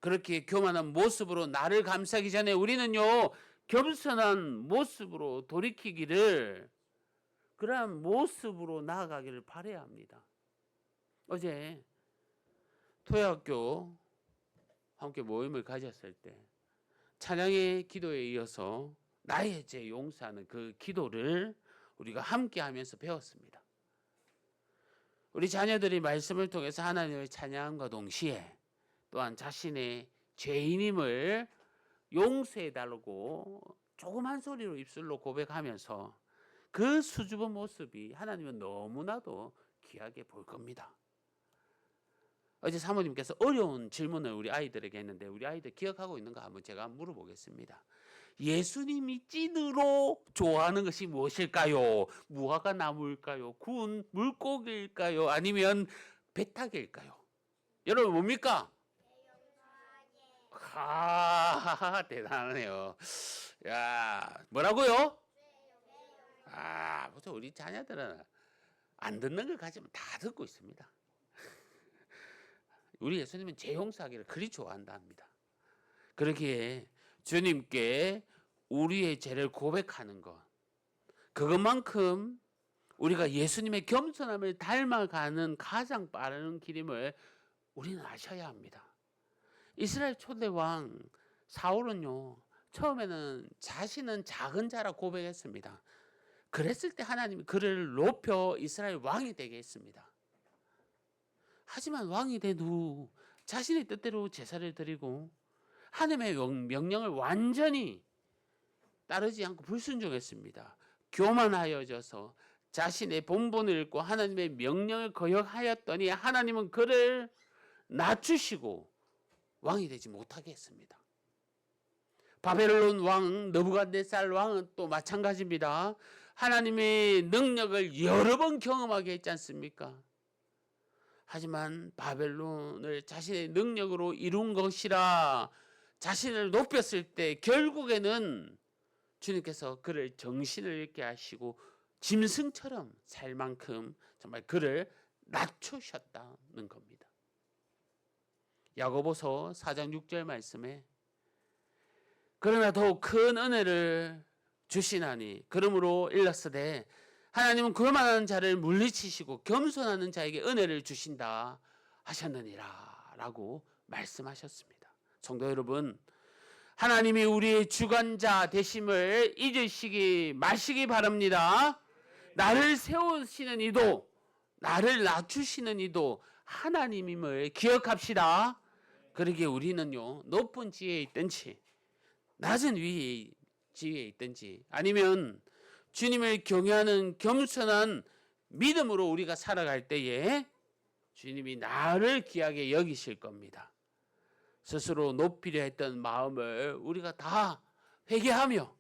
그렇게 교만한 모습으로 나를 감싸기 전에 우리는요 겸손한 모습으로 돌이키기를 그러한 모습으로 나아가기를 바라야 합니다. 어제 토요학교 함께 모임을 가졌을 때 찬양의 기도에 이어서 나의 죄 용서하는 그 기도를 우리가 함께 하면서 배웠습니다. 우리 자녀들이 말씀을 통해서 하나님을 찬양함과 동시에 또한 자신의 죄인임을 용서해 달라고 조그만 소리로 입술로 고백하면서 그 수줍은 모습이 하나님은 너무나도 귀하게 볼 겁니다. 어제 사모님께서 어려운 질문을 우리 아이들에게 했는데 우리 아이들 기억하고 있는가 한번 제가 물어보겠습니다. 예수님이 찐으로 좋아하는 것이 무엇일까요? 무화과 나무일까요? 구운 물고기일까요? 아니면 배타기일까요? 여러분 뭡니까? 대단하네요. 야, 뭐라고요? 보통 우리 자녀들은 안 듣는 걸 가지면 다 듣고 있습니다. 우리 예수님은 죄 용서하기를 그리 좋아한답니다. 그렇기에 주님께 우리의 죄를 고백하는 것, 그것만큼 우리가 예수님의 겸손함을 닮아가는 가장 빠른 길임을 우리는 아셔야 합니다. 이스라엘 초대 왕 사울은요 처음에는 자신은 작은 자라 고백했습니다. 그랬을 때 하나님이 그를 높여 이스라엘 왕이 되게 했습니다. 하지만 왕이 된 후 자신의 뜻대로 제사를 드리고 하나님의 명령을 완전히 따르지 않고 불순종했습니다. 교만하여져서 자신의 본분을 잃고 하나님의 명령을 거역하였더니 하나님은 그를 낮추시고 왕이 되지 못하게 했습니다. 바벨론 왕 느부갓네살 왕은 또 마찬가지입니다. 하나님의 능력을 여러 번 경험하게 했지 않습니까? 하지만 바벨론을 자신의 능력으로 이룬 것이라 자신을 높였을 때 결국에는 주님께서 그를 정신을 잃게 하시고 짐승처럼 살 만큼 정말 그를 낮추셨다는 겁니다. 야고보서 4장 6절 말씀에 그러나 더욱 큰 은혜를 주시나니 그러므로 일렀으되 하나님은 그만한 자를 물리치시고 겸손하는 자에게 은혜를 주신다 하셨느니라 라고 말씀하셨습니다. 성도 여러분, 하나님이 우리의 주관자 되심을 잊으시기 마시기 바랍니다. 나를 세우시는 이도 나를 낮추시는 이도 하나님임을 기억합시다. 그러기에 우리는요 높은 지혜에 있든지 낮은 지혜에 있든지 아니면 주님을 경외하는 겸손한 믿음으로 우리가 살아갈 때에 주님이 나를 귀하게 여기실 겁니다. 스스로 높이려 했던 마음을 우리가 다 회개하며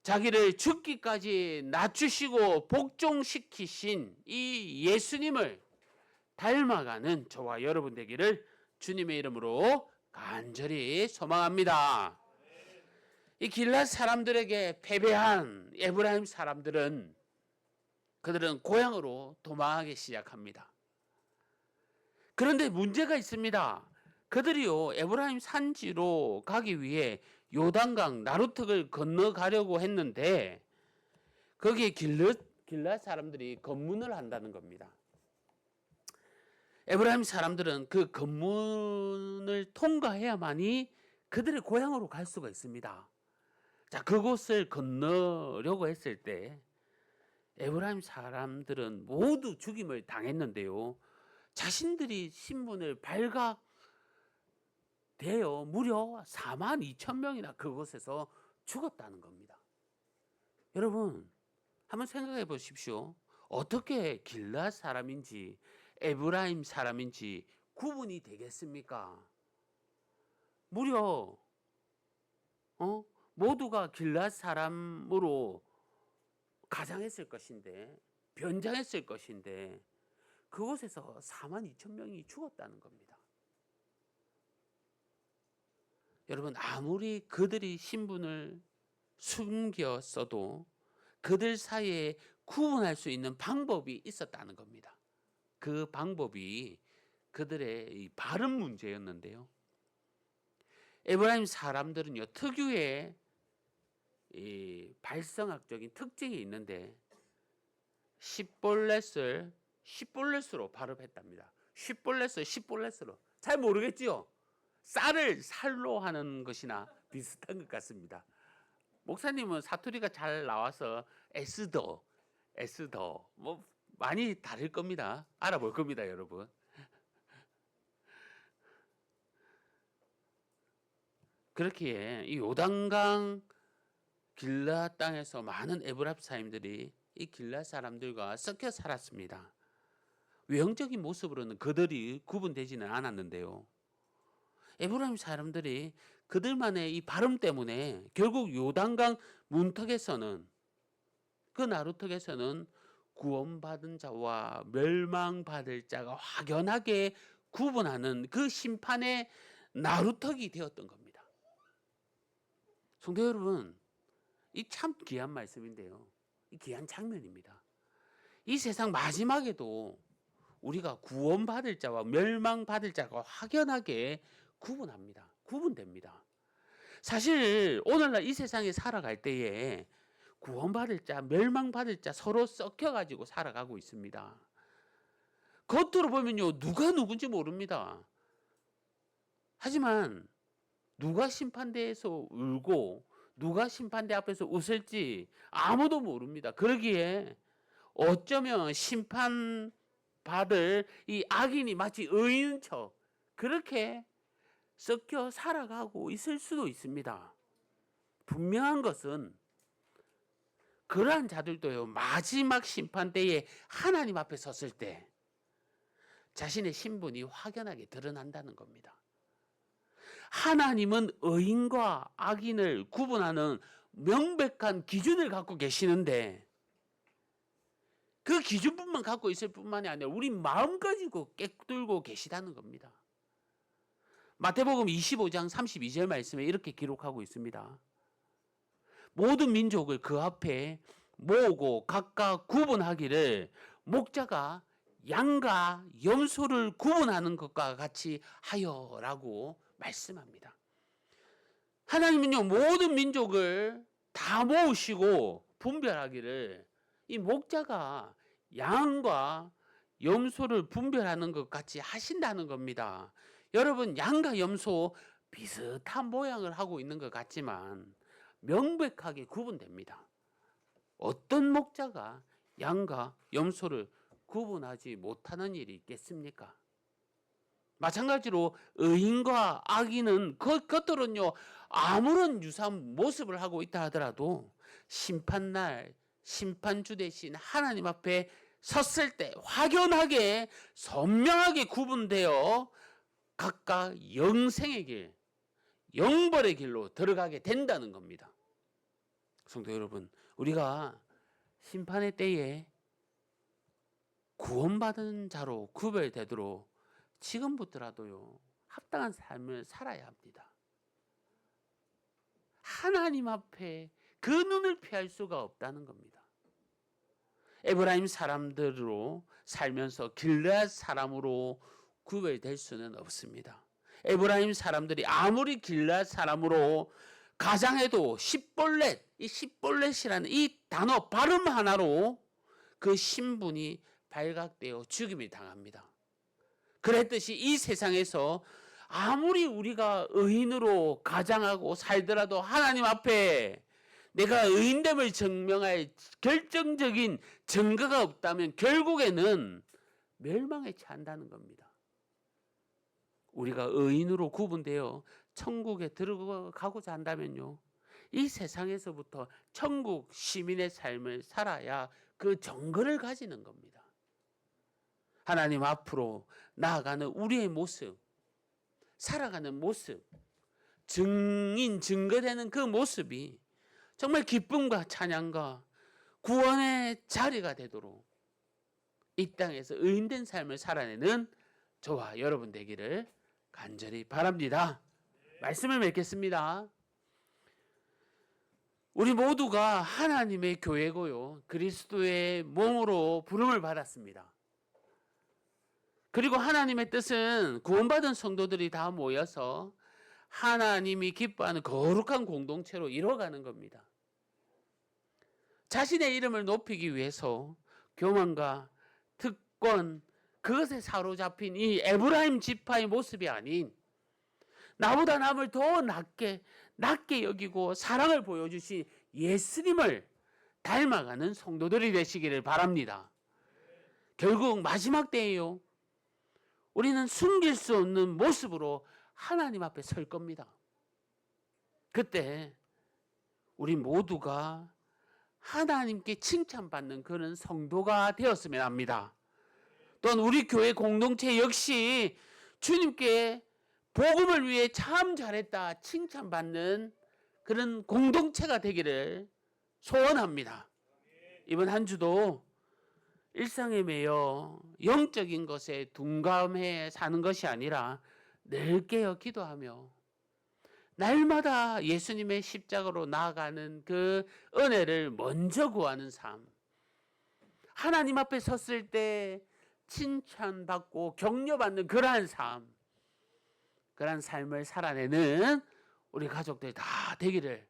자기를 죽기까지 낮추시고 복종시키신 이 예수님을 닮아가는 저와 여러분 되기를 주님의 이름으로 간절히 소망합니다. 이 길랏 사람들에게 패배한 에브라임 사람들은 그들은 고향으로 도망하기 시작합니다. 그런데 문제가 있습니다. 그들이요 에브라임 산지로 가기 위해 요단강 나루턱을 건너가려고 했는데 거기에 길앗 사람들이 검문을 한다는 겁니다. 에브라임 사람들은 그 검문을 통과해야만이 그들의 고향으로 갈 수가 있습니다. 자, 그곳을 건너려고 했을 때 에브라임 사람들은 모두 죽임을 당했는데요. 자신들이 신분을 발각되어 무려 42,000명이나 그곳에서 죽었다는 겁니다. 여러분, 한번 생각해 보십시오. 어떻게 길앗 사람인지 에브라임 사람인지 구분이 되겠습니까? 무려 모두가 길앗 사람으로 가장했을 것인데, 변장했을 것인데 그곳에서 42,000명이 죽었다는 겁니다. 여러분, 아무리 그들이 신분을 숨겼어도 그들 사이에 구분할 수 있는 방법이 있었다는 겁니다. 그 방법이 그들의 이 발음 문제였는데요. 에브라임 사람들은요, 특유의 이 발성학적인 특징이 있는데 시볼렛으로 발음했답니다. 시볼렛으로. 잘 모르겠지요? 쌀을 살로 하는 것이나 비슷한 것 같습니다. 목사님은 사투리가 잘 나와서 에스더 뭐 많이 다를 겁니다. 알아볼 겁니다, 여러분. 그렇기에 이 요단강 길앗 땅에서 많은 에브라임 사람들이 이 길앗 사람들과 섞여 살았습니다. 외형적인 모습으로는 그들이 구분되지는 않았는데요. 에브라임 사람들이 그들만의 이 발음 때문에 결국 요단강 문턱에서는, 그 나루턱에서는 구원받은 자와 멸망받을 자가 확연하게 구분하는 그 심판의 나루턱이 되었던 겁니다. 성도 여러분, 이 참 귀한 말씀인데요. 이 귀한 장면입니다. 이 세상 마지막에도 우리가 구원받을 자와 멸망받을 자가 확연하게 구분됩니다. 사실 오늘날 이 세상에 살아갈 때에 구원받을 자, 멸망받을 자 서로 섞여가지고 살아가고 있습니다. 겉으로 보면요, 누가 누군지 모릅니다. 하지만 누가 심판대에서 울고 누가 심판대 앞에서 웃을지 아무도 모릅니다. 그러기에 어쩌면 심판받을 이 악인이 마치 의인인 척 그렇게 섞여 살아가고 있을 수도 있습니다. 분명한 것은 그러한 자들도요, 마지막 심판대에 하나님 앞에 섰을 때 자신의 신분이 확연하게 드러난다는 겁니다. 하나님은 의인과 악인을 구분하는 명백한 기준을 갖고 계시는데 그 기준뿐만 갖고 있을 뿐만이 아니라 우리 마음 가지고 꿰뚫고 계시다는 겁니다. 마태복음 25장 32절 말씀에 이렇게 기록하고 있습니다. 모든 민족을 그 앞에 모으고 각각 구분하기를 목자가 양과 염소를 구분하는 것과 같이 하여라고 말씀합니다. 하나님은요, 모든 민족을 다 모으시고 분별하기를 이 목자가 양과 염소를 분별하는 것 같이 하신다는 겁니다. 여러분, 양과 염소 비슷한 모양을 하고 있는 것 같지만 명백하게 구분됩니다. 어떤 목자가 양과 염소를 구분하지 못하는 일이 있겠습니까? 마찬가지로 의인과 악인은 겉으로는요, 아무런 유사한 모습을 하고 있다 하더라도 심판날 심판주 대신 하나님 앞에 섰을 때 확연하게 선명하게 구분되어 각각 영생의 길, 영벌의 길로 들어가게 된다는 겁니다. 성도 여러분, 우리가 심판의 때에 구원받은 자로 구별되도록 지금부터라도요, 합당한 삶을 살아야 합니다. 하나님 앞에 그 눈을 피할 수가 없다는 겁니다. 에브라임 사람들로 살면서 길앗 사람으로 구별될 수는 없습니다. 에브라임 사람들이 아무리 길앗 사람으로 가장해도 십볼렛, 이 십볼렛이라는 이 단어 발음 하나로 그 신분이 발각되어 죽임이 당합니다. 그랬듯이 이 세상에서 아무리 우리가 의인으로 가장하고 살더라도 하나님 앞에 내가 의인됨을 증명할 결정적인 증거가 없다면 결국에는 멸망에 처한다는 겁니다. 우리가 의인으로 구분되어 천국에 들어가고자 한다면요, 이 세상에서부터 천국 시민의 삶을 살아야 그 증거를 가지는 겁니다. 하나님 앞으로 나아가는 우리의 모습, 살아가는 모습, 증거되는 그 모습이 정말 기쁨과 찬양과 구원의 자리가 되도록 이 땅에서 의인된 삶을 살아내는 저와 여러분 되기를 간절히 바랍니다. 말씀을 맺겠습니다. 우리 모두가 하나님의 교회고요, 그리스도의 몸으로 부름을 받았습니다. 그리고 하나님의 뜻은 구원받은 성도들이 다 모여서 하나님이 기뻐하는 거룩한 공동체로 이뤄가는 겁니다. 자신의 이름을 높이기 위해서 교만과 특권, 그것에 사로잡힌 이 에브라임 지파의 모습이 아닌 나보다 남을 더 낮게 여기고 사랑을 보여주신 예수님을 닮아가는 성도들이 되시기를 바랍니다. 결국 마지막 때에요, 우리는 숨길 수 없는 모습으로 하나님 앞에 설 겁니다. 그때 우리 모두가 하나님께 칭찬받는 그런 성도가 되었으면 합니다. 또한 우리 교회 공동체 역시 주님께 복음을 위해 참 잘했다 칭찬받는 그런 공동체가 되기를 소원합니다. 이번 한 주도 일상에 매여 영적인 것에 둔감해 사는 것이 아니라 늘 깨어 기도하며 날마다 예수님의 십자가로 나아가는 그 은혜를 먼저 구하는 삶, 하나님 앞에 섰을 때 칭찬받고 격려받는 그러한 삶, 그러한 삶을 살아내는 우리 가족들 다 되기를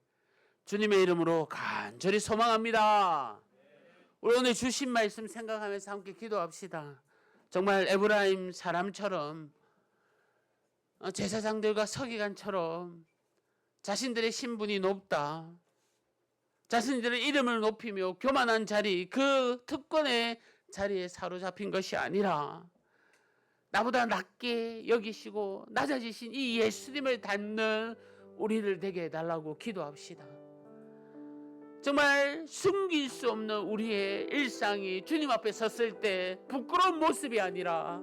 주님의 이름으로 간절히 소망합니다. 우리 오늘 주신 말씀 생각하면서 함께 기도합시다. 정말 에브라임 사람처럼, 제사장들과 서기관처럼 자신들의 신분이 높다, 자신들의 이름을 높이며 교만한 자리, 그 특권의 자리에 사로잡힌 것이 아니라 나보다 낮게 여기시고 낮아지신 이 예수님을 닮는 우리를 되게 해달라고 기도합시다. 정말 숨길 수 없는 우리의 일상이 주님 앞에 섰을 때 부끄러운 모습이 아니라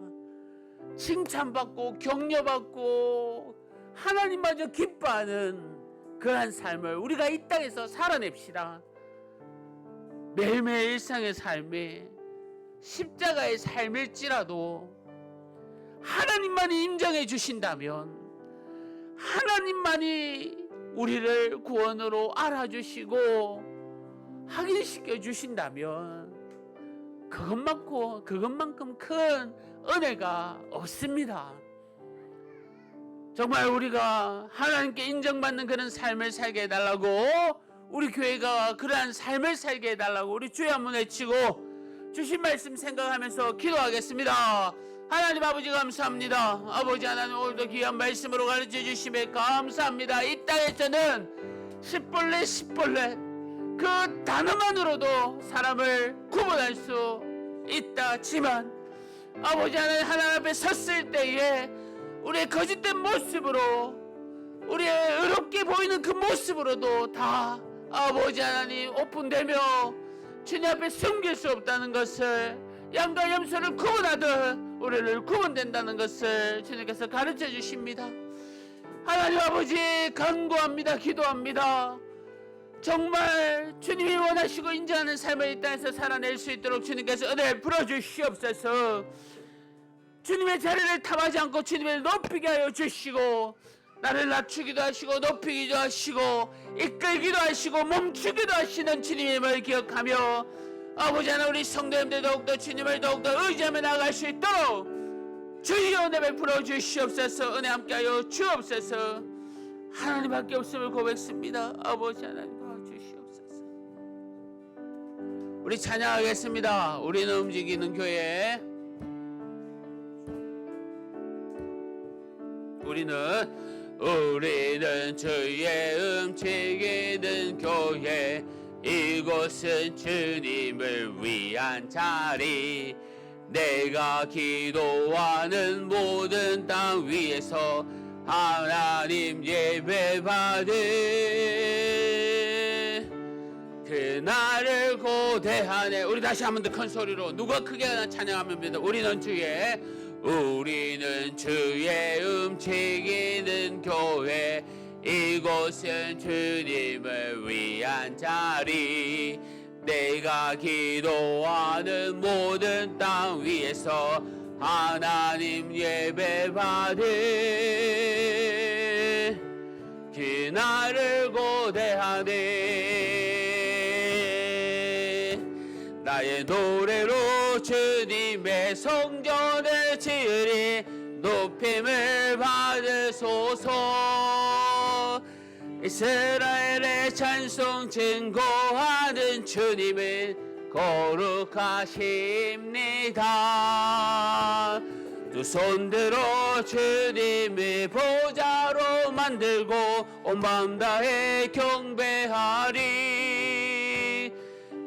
칭찬받고 격려받고 하나님마저 기뻐하는 그러한 삶을 우리가 이 땅에서 살아냅시다. 매일매일 일상의 삶에 십자가의 삶일지라도 하나님만이 인정해 주신다면, 하나님만이 우리를 구원으로 알아주시고 확인시켜 주신다면 그것만큼 큰 은혜가 없습니다. 정말 우리가 하나님께 인정받는 그런 삶을 살게 해달라고, 우리 교회가 그러한 삶을 살게 해달라고 우리 주여 한번 외치고 주신 말씀 생각하면서 기도하겠습니다. 하나님 아버지 감사합니다. 아버지 하나님, 오늘도 귀한 말씀으로 가르쳐 주심에 감사합니다. 이 땅에서는 십볼렛 그 단어만으로도 사람을 구분할 수 있다지만 아버지 하나님 앞에 섰을 때에 우리의 거짓된 모습으로, 우리의 의롭게 보이는 그 모습으로도 다 아버지 하나님 오픈되며 주님 앞에 숨길 수 없다는 것을, 양과 염소를 구분하듯 우리를 구분된다는 것을 주님께서 가르쳐 주십니다. 하나님 아버지 간구합니다. 기도합니다. 정말 주님이 원하시고 인정하는 삶을 이 땅에서 살아낼 수 있도록 주님께서 은혜를 풀어주시옵소서. 주님의 자리를 탐하지 않고 주님을 높이게 하여 주시고, 나를 낮추기도 하시고 높이기도 하시고 이끌기도 하시고 멈추기도 하시는 주님을 기억하며 아버지 하나 우리 성도님들 더욱더 주님을 더욱더 의지하며 나아갈 수 있도록 주의 은혜 베풀어 주시옵소서. 은혜 함께하여 주옵소서. 하나님밖에 없음을 고백습니다. 아버지 하나님 도와주시옵소서. 우리 찬양하겠습니다. 우리는 움직이는 교회. 우리는 주의 움직이는 교회. 이곳은 주님을 위한 자리. 내가 기도하는 모든 땅 위에서 하나님 예배받을 그날을 고대하네. 우리 다시 한 번 더 큰 소리로 누가 크게 찬양하면 됩니다. 우리는 주의 움직이는 교회. 이곳은 주님을 위한 자리. 내가 기도하는 모든 땅 위에서 하나님 예배받을 그날을 고대하네. 나의 노래로 주님의 성전을 지으리. 높임을 받으소서. 이스라엘의 찬송 증거하는 주님은 거룩하십니다. 두 손 들어 주님의 보좌로 만들고 온 마음 다해 경배하리.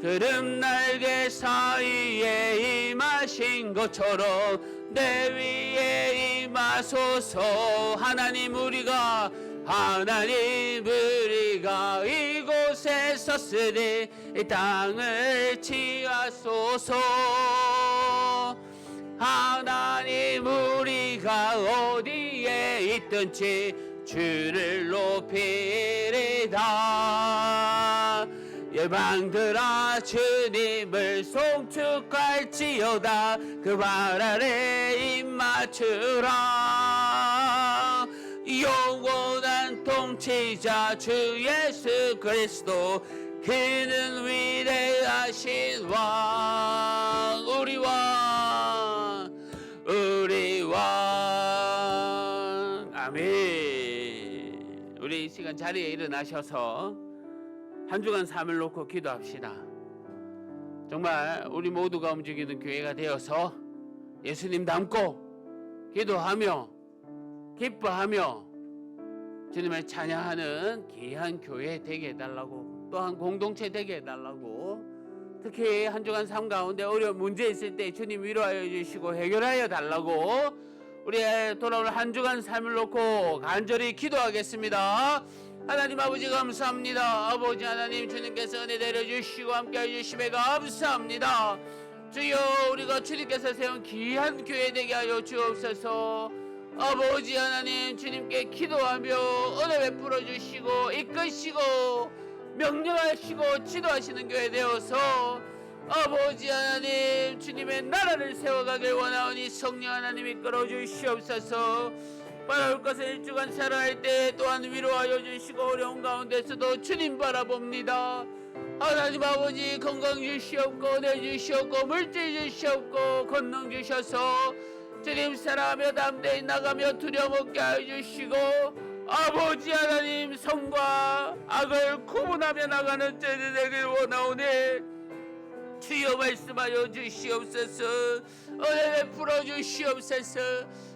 구름 날개 사이에 임하신 것처럼 내 위에 임하소서. 하나님 우리가 이곳에 섰으니 이 땅을 취하소서. 하나님 우리가 어디에 있든지 주를 높이리다. 열방들아 주님을 송축할지어다. 그 발 아래 입 맞추라. 영원한 통치자 주 예수 그리스도. 그는 위대하신 왕. 우리 왕. 아멘. 우리 이 시간 자리에 일어나셔서 한 주간 삶을 놓고 기도합시다. 정말 우리 모두가 움직이는 교회가 되어서 예수님 닮고 기도하며 기뻐하며 주님을 찬양하는 귀한 교회 되게 해달라고, 또한 공동체 되게 해달라고, 특히 한 주간 삶 가운데 어려운 문제 있을 때 주님 위로하여 주시고 해결하여 달라고 우리의 돌아올 한 주간 삶을 놓고 간절히 기도하겠습니다. 하나님 아버지 감사합니다. 아버지 하나님 주님께서 은혜 내려주시고 함께해 주심에 감사합니다. 주여 우리가 주님께서 세운 귀한 교회 되게 하여 주옵소서. 아버지 하나님 주님께 기도하며 은혜 베풀어 주시고 이끄시고 명령하시고 지도하시는 교회 되어서 아버지 하나님 주님의 나라를 세워가길 원하오니 성령 하나님 이끌어 주시옵소서. 바라올 것을 일주간 살아갈 때 또한 위로하여 주시고 어려운 가운데서도 주님 바라봅니다. 하나님 아버지 건강 주시옵고 은혜 주시옵고 물질 주시옵고 권능 주셔서 주님 사랑하며 담대히 나가며 두려움 없게 하여 주시고 아버지 하나님 선과 악을 구분하며 나가는 자들 되길 원하오니 주여 말씀하여 주시옵소서. 은혜 베풀어 주시옵소서.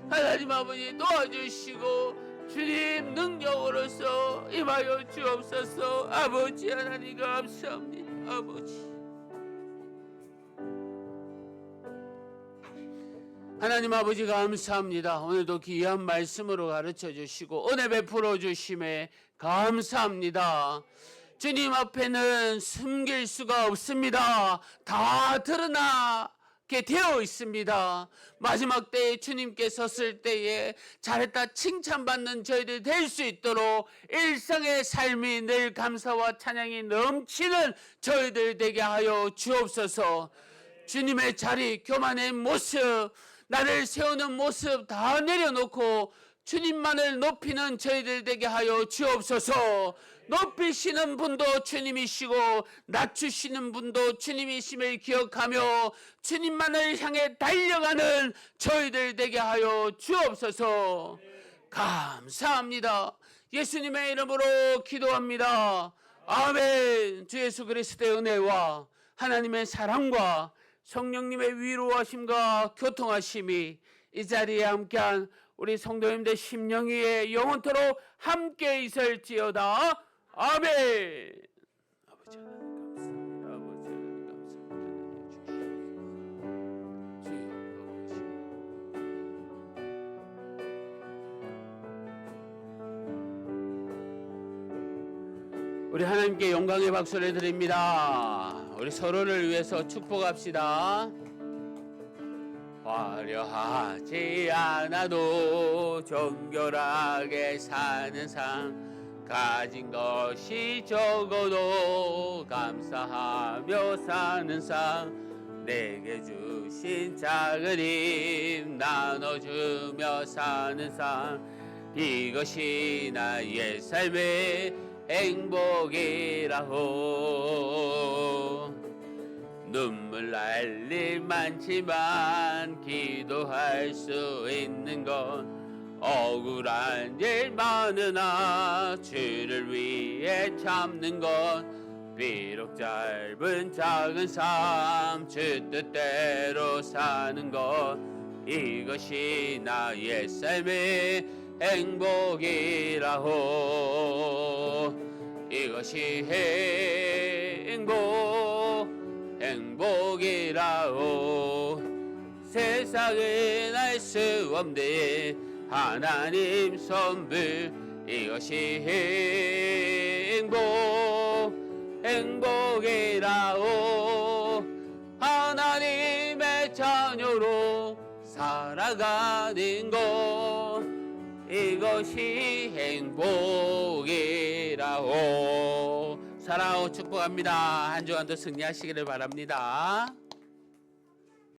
하나님 아버지 도와주시고 주님 능력으로서 임하여 주옵소서. 아버지 하나님 감사합니다. 아버지 하나님 아버지 감사합니다. 오늘도 귀한 말씀으로 가르쳐 주시고 은혜 베풀어 주심에 감사합니다. 주님 앞에는 숨길 수가 없습니다. 다 드러나게 되어 있습니다. 마지막 때에 주님께 섰을 때에 잘했다 칭찬받는 저희들 될 수 있도록 일상의 삶이 늘 감사와 찬양이 넘치는 저희들 되게 하여 주옵소서. 주님의 자리, 교만의 모습, 나를 세우는 모습 다 내려놓고 주님만을 높이는 저희들 되게 하여 주옵소서. 높이시는 분도 주님이시고 낮추시는 분도 주님이심을 기억하며 주님만을 향해 달려가는 저희들 되게 하여 주옵소서. 감사합니다. 예수님의 이름으로 기도합니다. 아멘. 주 예수 그리스도의 은혜와 하나님의 사랑과 성령님의 위로하심과 교통하심이 이 자리에 함께한 우리 성도님들 심령 위에 영원토록 함께 있을지어다. 아멘. 아버지 하나님 감사합니다. 아버지 하나님 감사합니다. 주여 우리 하나님께 영광의 박수를 드립니다. 우리 서로를 위해서 축복합시다. 화려하지 않아도 정결하게 사는 삶, 가진 것이 적어도 감사하며 사는 삶, 내게 주신 작은 힘 나눠주며 사는 삶, 이것이 나의 삶의 행복이라고. 눈물 날 일 많지만 기도할 수 있는 건 억울한 일 많으나 주를 위해 참는 건 비록 짧은 작은 삶 주 뜻대로 사는 것, 이것이 나의 삶의 행복이라고. 이것이 행복이라고. 세상은 알 수 없는 하나님 선물, 이것이 행복이라고. 하나님의 자녀로 살아가는 것, 이것이 행복이라고. 사랑하고 축복합니다. 한 주간도 승리하시기를 바랍니다.